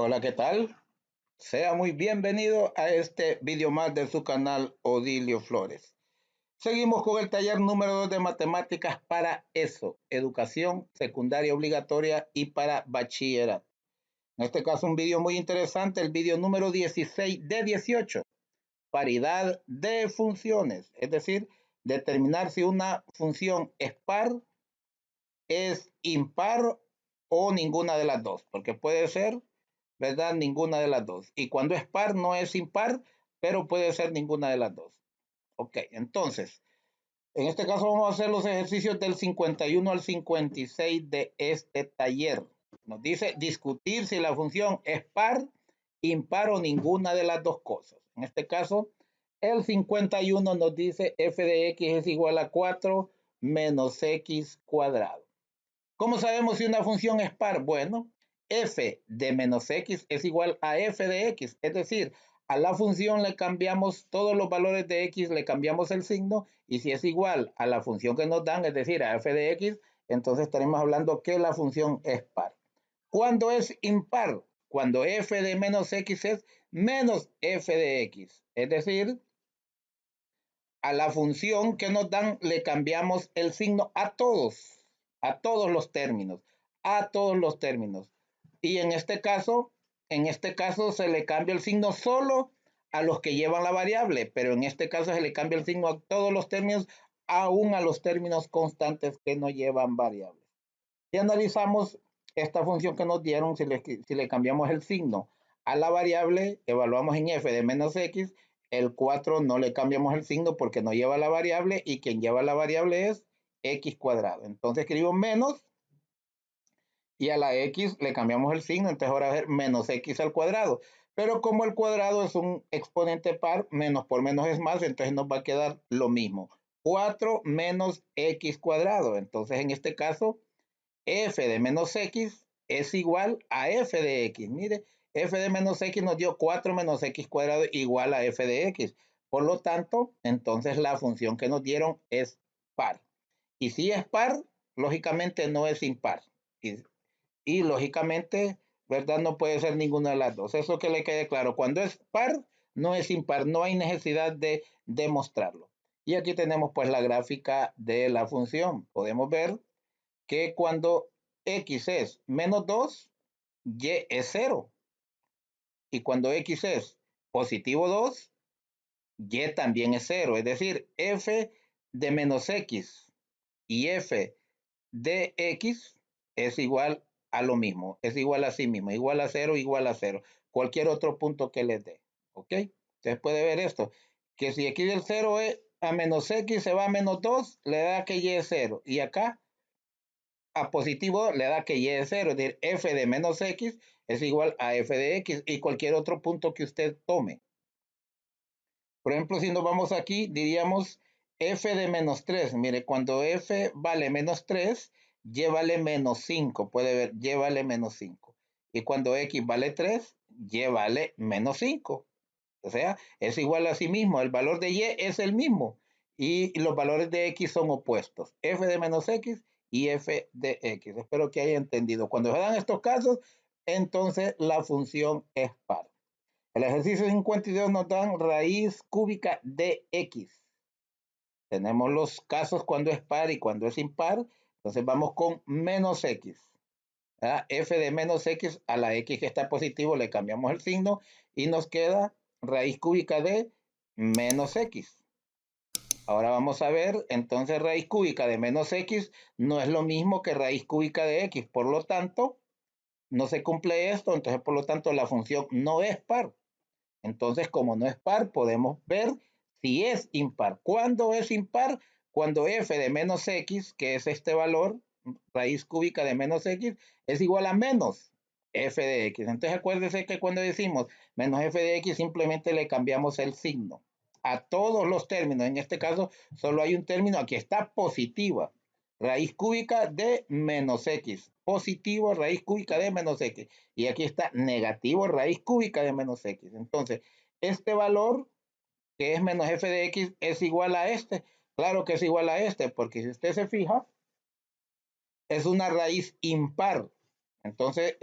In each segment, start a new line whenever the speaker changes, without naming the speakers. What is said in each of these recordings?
Hola, ¿qué tal? Sea muy bienvenido a este video más de su canal Odilio Flores. Seguimos con el taller número 2 de matemáticas para ESO, educación secundaria obligatoria y para bachillerato. En este caso un video muy interesante, el video número 16 de 18, paridad de funciones, es decir, determinar si una función es par, es impar o ninguna de las dos, porque puede ser, ¿verdad? Ninguna de las dos. Y cuando es par no es impar, pero puede ser ninguna de las dos. Ok, entonces, en este caso vamos a hacer los ejercicios del 51 al 56 de este taller. Nos dice discutir si la función es par, impar o ninguna de las dos cosas. En este caso, el 51 nos dice f de x es igual a 4 menos x cuadrado. ¿Cómo sabemos si una función es par? Bueno, f de menos x es igual a f de x, es decir, a la función le cambiamos todos los valores de x, le cambiamos el signo, y si es igual a la función que nos dan, es decir, a f de x, entonces estaremos hablando que la función es par. ¿Cuándo es impar? Cuando f de menos x es menos f de x, es decir, a la función que nos dan le cambiamos el signo a todos los términos, a todos los términos. Y en este caso se le cambia el signo solo a los que llevan la variable, pero en este caso se le cambia el signo a todos los términos, aún a los términos constantes que no llevan variables. Y analizamos esta función que nos dieron, si le cambiamos el signo a la variable, evaluamos en f de menos x, el 4 no le cambiamos el signo porque no lleva la variable y quien lleva la variable es x cuadrado. Entonces escribo menos y a la x le cambiamos el signo, entonces ahora va a ser menos x al cuadrado. Pero como el cuadrado es un exponente par, menos por menos es más, entonces nos va a quedar lo mismo. 4 menos x cuadrado. Entonces en este caso f de menos x es igual a f de x. Mire, f de menos x nos dio 4 menos x cuadrado igual a f de x. Por lo tanto, entonces la función que nos dieron es par. Y si es par, lógicamente no es impar. Y lógicamente, ¿verdad? No puede ser ninguna de las dos. Eso que le quede claro. Cuando es par, no es impar. No hay necesidad de demostrarlo. Y aquí tenemos pues la gráfica de la función. Podemos ver que cuando x es menos 2, y es 0. Y cuando x es positivo 2, y también es 0. Es decir, f de menos x y f de x es igual a lo mismo. Es igual a sí mismo. Igual a 0, igual a 0. Cualquier otro punto que les dé. ¿Ok? Entonces puede ver esto. Que si aquí del 0 es a menos x se va a menos 2, le da que y es 0. Y acá a positivo le da que y es 0, es decir, f de menos x es igual a f de x y cualquier otro punto que usted tome. Por ejemplo, si nos vamos aquí, diríamos f de menos 3. Mire, cuando f vale menos 3, y vale menos 5. Puede ver, y vale menos 5. Y cuando x vale 3, y vale menos 5. O sea, es igual a sí mismo. El valor de y es el mismo. Y los valores de x son opuestos. F de menos x y f de x. Espero que haya entendido. Cuando se dan estos casos, entonces la función es par. El ejercicio 52 nos dan raíz cúbica de x. Tenemos los casos cuando es par y cuando es impar. Entonces vamos con menos x. F de menos x a la x que está positivo le cambiamos el signo y nos queda raíz cúbica de menos x. Ahora vamos a ver, entonces raíz cúbica de menos x no es lo mismo que raíz cúbica de x. Por lo tanto, no se cumple esto, entonces por lo tanto la función no es par. Entonces, como no es par, podemos ver si es impar. ¿Cuándo es impar? Cuando f de menos x, que es este valor, raíz cúbica de menos x, es igual a menos f de x. Entonces, acuérdese que cuando decimos menos f de x, simplemente le cambiamos el signo a todos los términos. En este caso, solo hay un término, aquí está positiva. Raíz cúbica de menos x. Positivo, raíz cúbica de menos x. Y aquí está negativo, raíz cúbica de menos x. Entonces, este valor, que es menos f de x, es igual a este. Claro que es igual a este, porque si usted se fija, es una raíz impar. Entonces,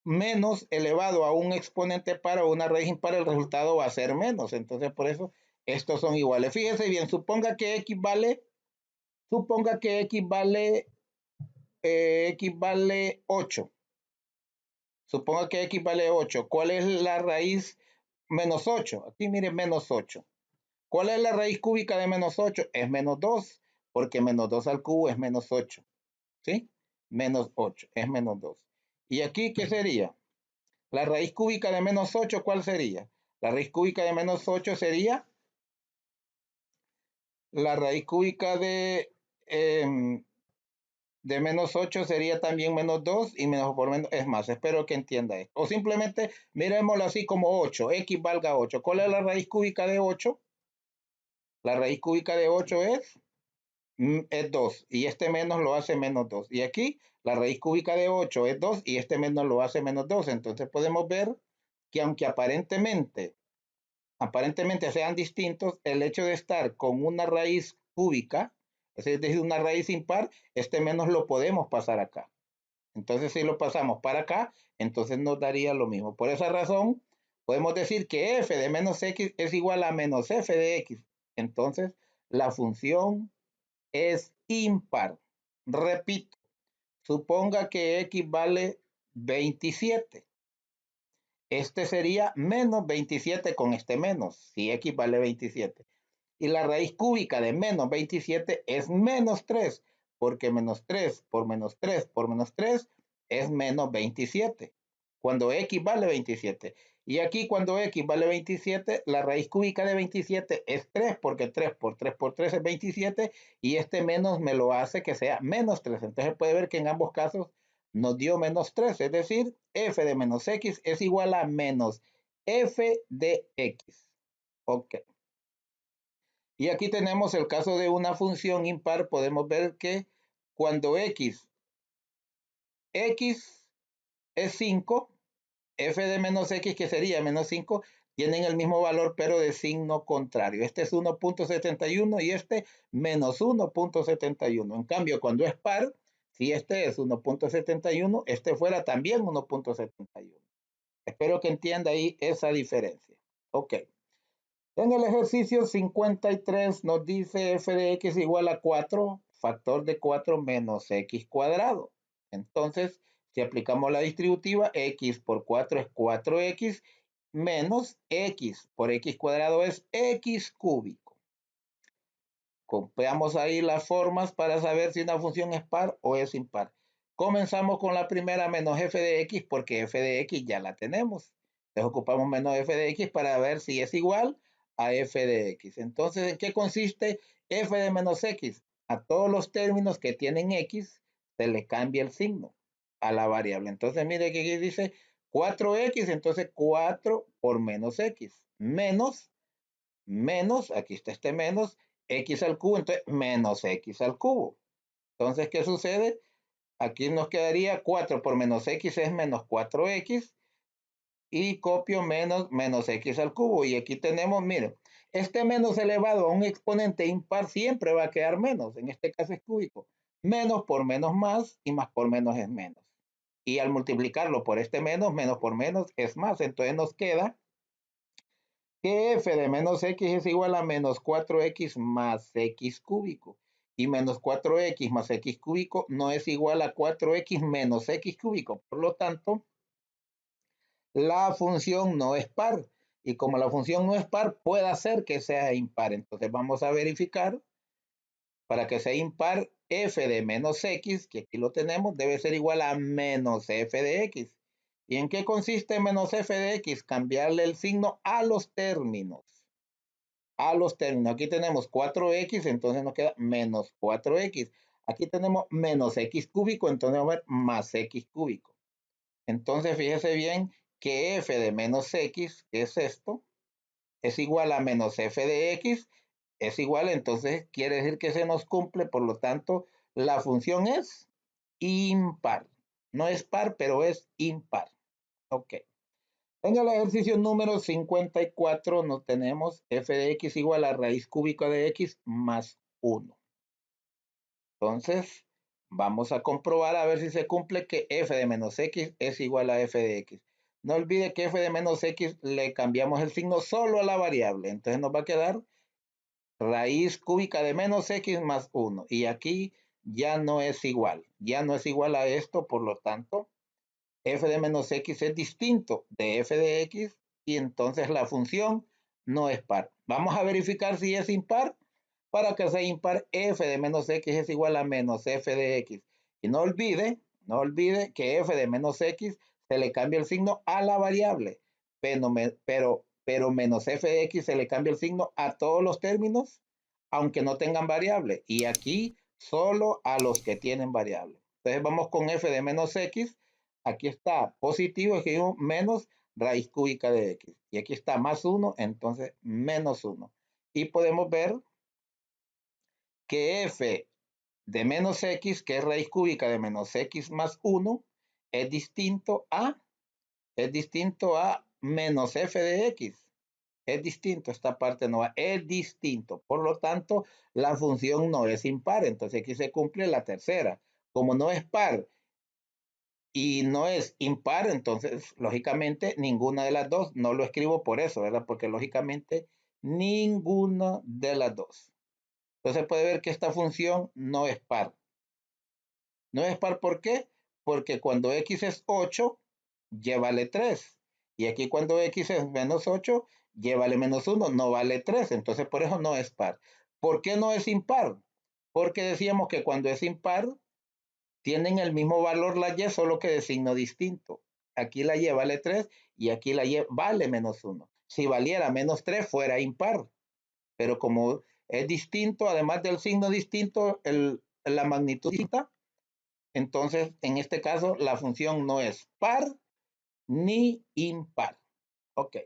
menos elevado a un exponente par o una raíz impar, el resultado va a ser menos. Entonces, por eso, estos son iguales. Fíjese bien, suponga que x vale 8. Suponga que x vale 8. ¿Cuál es la raíz menos 8? Aquí miren, menos 8. ¿Cuál es la raíz cúbica de menos 8? Es menos 2, porque menos 2 al cubo es menos 8. ¿Sí? Menos 8 es menos 2. ¿Y aquí qué sería? La raíz cúbica de menos 8, ¿cuál sería? La raíz cúbica de menos 8 sería la raíz cúbica de menos 8 sería también menos 2 y menos por menos es más. Espero que entienda esto. O simplemente miremoslo así como 8, x valga 8. ¿Cuál es la raíz cúbica de 8? La raíz cúbica de 8 es 2 y este menos lo hace menos 2. Y aquí la raíz cúbica de 8 es 2 y este menos lo hace menos 2. Entonces podemos ver que aunque aparentemente sean distintos, el hecho de estar con una raíz cúbica, es decir, una raíz impar, este menos lo podemos pasar acá. Entonces, si lo pasamos para acá, entonces nos daría lo mismo. Por esa razón, podemos decir que f de menos x es igual a menos f de x. Entonces, la función es impar. Repito, suponga que x vale 27. Este sería menos 27 con este menos, si x vale 27. Y la raíz cúbica de menos 27 es menos 3, porque menos 3 por menos 3 por menos 3 es menos 27, cuando x vale 27. Y aquí cuando x vale 27, la raíz cúbica de 27 es 3, porque 3 por 3 por 3 es 27, y este menos me lo hace que sea menos 3. Entonces puede ver que en ambos casos nos dio menos 3, es decir, f de menos x es igual a menos f de x. Ok. Y aquí tenemos el caso de una función impar. Podemos ver que cuando x es 5, f de menos x, que sería menos 5, tienen el mismo valor, pero de signo contrario. Este es 1.71 y este menos 1.71. En cambio, cuando es par, si este es 1.71, este fuera también 1.71. Espero que entienda ahí esa diferencia. Ok. En el ejercicio 53 nos dice f de x igual a 4, factor de 4 menos x cuadrado. Entonces, si aplicamos la distributiva, x por 4 es 4x, menos x por x cuadrado es x cúbico. Veamos ahí las formas para saber si una función es par o es impar. Comenzamos con la primera, menos f de x, porque f de x ya la tenemos. Entonces ocupamos menos f de x para ver si es igual a f de x. Entonces, ¿en qué consiste f de menos x? A todos los términos que tienen x, se le cambia el signo a la variable. Entonces, mire que aquí dice 4x, entonces 4 por menos x, menos, aquí está este menos, x al cubo, entonces menos x al cubo. Entonces, ¿qué sucede? Aquí nos quedaría 4 por menos x es menos 4x y copio menos x al cubo. Y aquí tenemos, miren, este menos elevado a un exponente impar siempre va a quedar menos. En este caso es cúbico. Menos por menos más y más por menos es menos. Y al multiplicarlo por este menos por menos es más. Entonces nos queda que f de menos x es igual a menos 4x más x cúbico. Y menos 4x más x cúbico no es igual a 4x menos x cúbico. Por lo tanto, la función no es par. Y como la función no es par, puede ser que sea impar. Entonces vamos a verificar. Para que sea impar, f de menos x, que aquí lo tenemos, debe ser igual a menos f de x. ¿Y en qué consiste menos f de x? Cambiarle el signo a los términos. Aquí tenemos 4x, entonces nos queda menos 4x. Aquí tenemos menos x cúbico, entonces vamos a ver más x cúbico. Entonces fíjese bien que f de menos x, que es esto, es igual a menos f de x, es igual, entonces quiere decir que se nos cumple, por lo tanto, la función es impar. No es par, pero es impar. Ok. En el ejercicio número 54 nos tenemos f de x igual a raíz cúbica de x más 1. Entonces, Vamos a comprobar a ver si se cumple que f de menos x es igual a f de x. No olvide que f de menos x le cambiamos el signo solo a la variable. Entonces nos va a quedar raíz cúbica de menos x más 1. Y aquí ya no es igual. Ya no es igual a esto, por lo tanto, f de menos x es distinto de f de x y entonces la función no es par. Vamos a verificar si es impar. Para que sea impar, f de menos x es igual a menos f de x. Y no olvide que f de menos x se le cambia el signo a la variable, pero menos f de x se le cambia el signo a todos los términos, aunque no tengan variable. Y aquí solo a los que tienen variable. Entonces vamos con f de menos x. Aquí está positivo, escribimos menos raíz cúbica de x. Y aquí está más 1, entonces menos 1. Y podemos ver que f de menos x, que es raíz cúbica de menos x más 1, es distinto a menos f de x. Es distinto, esta parte no va, es distinto. Por lo tanto, la función no es impar. Entonces aquí se cumple la tercera. Como no es par y no es impar, entonces lógicamente ninguna de las dos. No lo escribo por eso, ¿verdad? Porque lógicamente ninguna de las dos. Entonces puede ver que esta función no es par. No es par, ¿por qué? Porque cuando x es 8, y vale 3. Y aquí cuando x es menos 8, y vale menos 1, no vale 3. Entonces por eso no es par. ¿Por qué no es impar? Porque decíamos que cuando es impar, tienen el mismo valor la y, solo que de signo distinto. Aquí la y vale 3 y aquí la y vale menos 1. Si valiera menos 3, fuera impar. Pero como es distinto, además del signo distinto, la magnitud distinta, entonces, en este caso, la función no es par ni impar. Ok.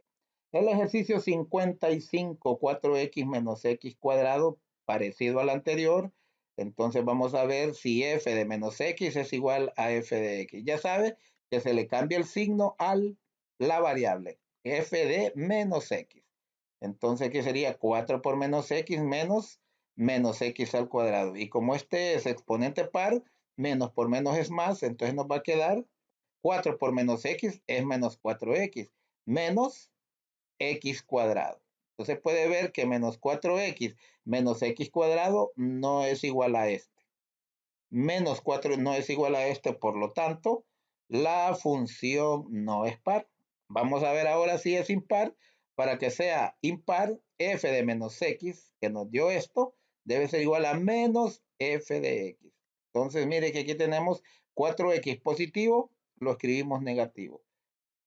El ejercicio 55, 4x menos x cuadrado, parecido al anterior. Entonces vamos a ver si f de menos x es igual a f de x. Ya sabe que se le cambia el signo a la variable f de menos x. Entonces, ¿qué sería? 4 por menos x menos x al cuadrado. Y como este es exponente par, menos por menos es más, entonces nos va a quedar 4 por menos x es menos 4x, menos x cuadrado. Entonces puede ver que menos 4x menos x cuadrado no es igual a este. Menos 4 no es igual a este, por lo tanto, la función no es par. Vamos a ver ahora si es impar. Para que sea impar, f de menos x, que nos dio esto, debe ser igual a menos f de x. Entonces, mire que aquí tenemos 4x positivo, lo escribimos negativo.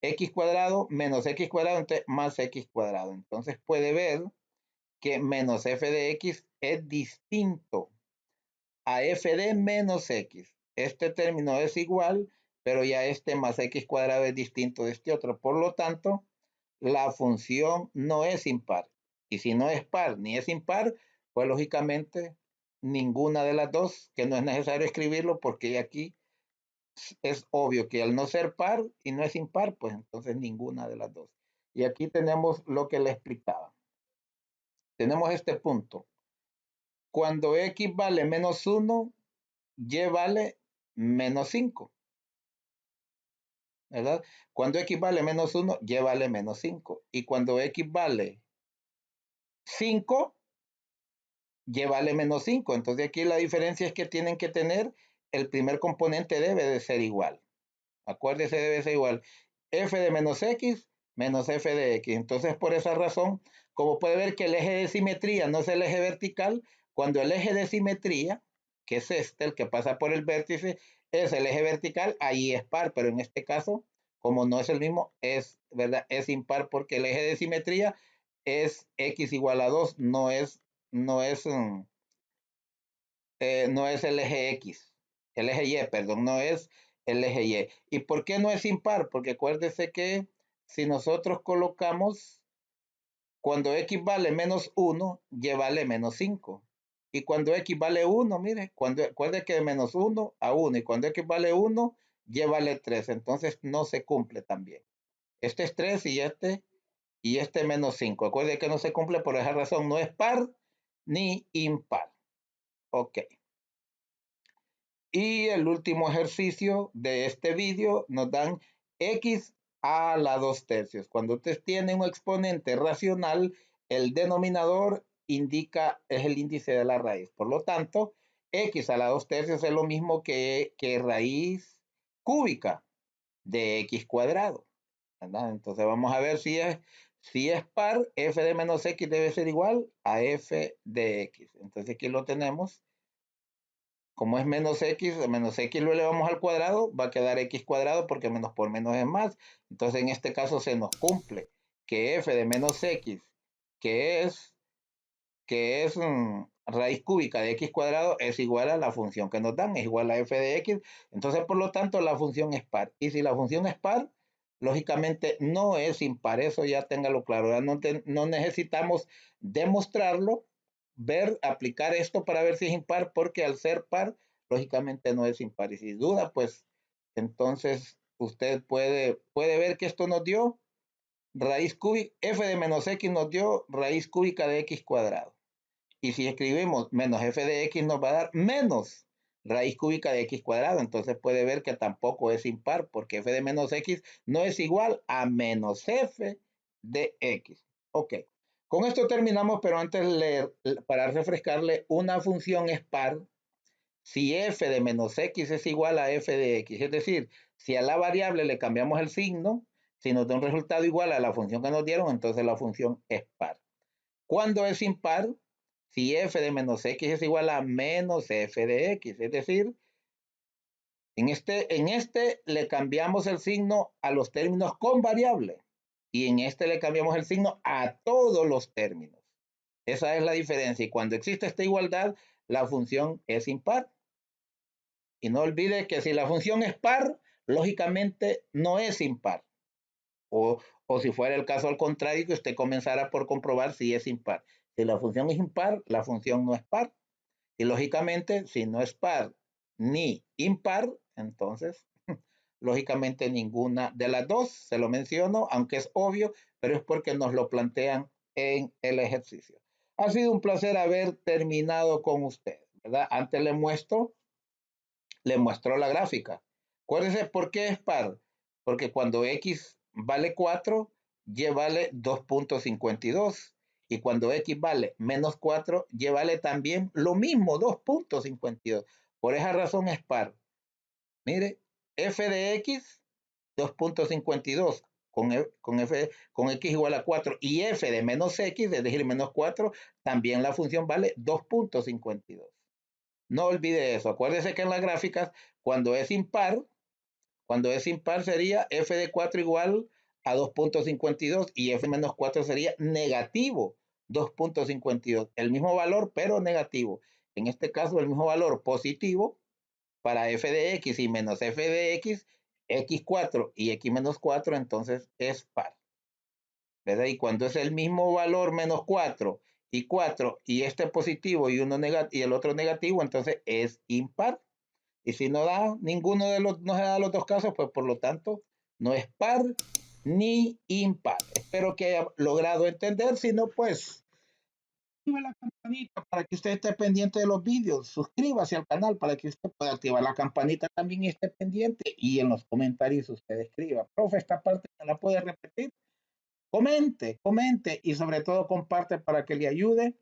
X cuadrado menos x cuadrado, entonces más x cuadrado. Entonces puede ver que menos f de x es distinto a f de menos x. Este término es igual, pero ya este más x cuadrado es distinto de este otro. Por lo tanto, la función no es impar. Y si no es par ni es impar, pues lógicamente ninguna de las dos, que no es necesario escribirlo porque aquí es obvio que al no ser par y no es impar, pues entonces ninguna de las dos. Y aquí tenemos lo que le explicaba. Tenemos este punto. Cuando x vale menos 1, y vale menos 5, ¿verdad? Cuando x vale menos 1, y vale menos 5. Y cuando x vale 5, y vale menos 5. Entonces aquí la diferencia es que tienen que tener, el primer componente debe de ser igual. Acuérdese, debe ser igual. F de menos x menos f de x. Entonces, por esa razón, como puede ver que el eje de simetría no es el eje vertical, cuando el eje de simetría, que es este, el que pasa por el vértice, es el eje vertical, ahí es par, pero en este caso, como no es el mismo, es, ¿verdad? Es impar porque el eje de simetría es x igual a 2, no es, no es el eje X, el eje Y, perdón, no es el eje Y. ¿Y por qué no es impar? Porque acuérdese que si nosotros colocamos, cuando X vale menos 1, Y vale menos 5. Y cuando X vale 1, mire, acuérdese que de menos 1 a 1, y cuando X vale 1, Y vale 3. Entonces no se cumple también. Este es 3 y este menos 5. Acuérdese que no se cumple por esa razón, no es par ni impar. Ok. Y el último ejercicio de este vídeo nos dan x a la 2/3. Cuando usted tiene un exponente racional, el denominador es el índice de la raíz. Por lo tanto, x a la 2/3 es lo mismo que raíz cúbica de x cuadrado, ¿verdad? Entonces vamos a ver si es par, f de menos x debe ser igual a f de x. Entonces aquí lo tenemos. Como es menos x lo elevamos al cuadrado, va a quedar x cuadrado porque menos por menos es más. Entonces en este caso se nos cumple que f de menos x, que es raíz cúbica de x cuadrado, es igual a la función que nos dan, es igual a f de x. Entonces por lo tanto la función es par. Y si la función es par, lógicamente no es impar. Eso ya téngalo claro. Ya no necesitamos demostrarlo, aplicar esto para ver si es impar, porque al ser par, lógicamente no es impar. Y si duda, pues entonces usted puede ver que esto nos dio raíz cúbica, f de menos x nos dio raíz cúbica de x cuadrado. Y si escribimos menos f de x nos va a dar menos raíz cúbica de x cuadrado. Entonces puede ver que tampoco es impar, porque f de menos x no es igual a menos f de x. Ok. Con esto terminamos, pero antes para refrescarle, una función es par si f de menos x es igual a f de x. Es decir, si a la variable le cambiamos el signo, si nos da un resultado igual a la función que nos dieron, entonces la función es par. ¿Cuándo es impar? Si f de menos x es igual a menos f de x. Es decir, en este le cambiamos el signo a los términos con variable y en este le cambiamos el signo a todos los términos. Esa es la diferencia. Y cuando existe esta igualdad, la función es impar. Y no olvide que si la función es par, lógicamente no es impar. O si fuera el caso al contrario, que usted comenzara por comprobar si es impar. Si la función es impar, la función no es par. Y lógicamente, si no es par ni impar, entonces, lógicamente ninguna de las dos, se lo menciono, aunque es obvio, pero es porque nos lo plantean en el ejercicio. Ha sido un placer haber terminado con usted, ¿verdad? Antes le muestro la gráfica. Acuérdense por qué es par. Porque cuando x vale 4, y vale 2.52. Y cuando x vale menos 4, y vale también lo mismo, 2.52. Por esa razón es par. Mire, f de x, 2.52. Con x igual a 4 y f de menos x, es decir, menos 4, también la función vale 2.52. No olvide eso. Acuérdese que en las gráficas, cuando es impar sería f de 4 igual a 2.52 y f menos 4 sería negativo 2.52. El mismo valor, pero negativo. En este caso, el mismo valor positivo para f de x y menos f de x, x4 y x menos 4, entonces es par, ¿verdad? Y cuando es el mismo valor menos 4 y este positivo y el otro negativo, entonces es impar. Y si no da no se da los dos casos, pues por lo tanto no es par ni impar. Espero que haya logrado entender. Si no, pues activa la campanita para que usted esté pendiente de los vídeos. Suscríbase al canal para que usted pueda activar la campanita también y esté pendiente. Y en los comentarios usted escriba: profe, esta parte no la puede repetir. Comente y sobre todo comparte para que le ayude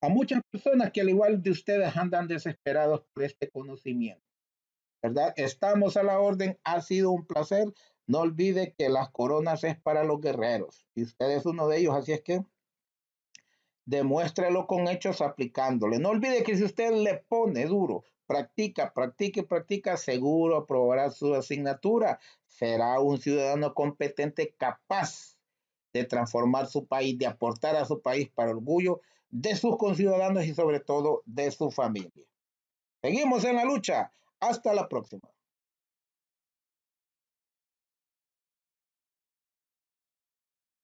a muchas personas que al igual de ustedes andan desesperados por este conocimiento, ¿verdad? Estamos a la orden, ha sido un placer. No olvide que las coronas es para los guerreros y usted es uno de ellos, así es que demuéstrelo con hechos aplicándole. No olvide que si usted le pone duro, practica, seguro aprobará su asignatura. Será un ciudadano competente capaz de transformar su país, de aportar a su país para orgullo de sus conciudadanos y sobre todo de su familia. Seguimos en la lucha. Hasta la próxima.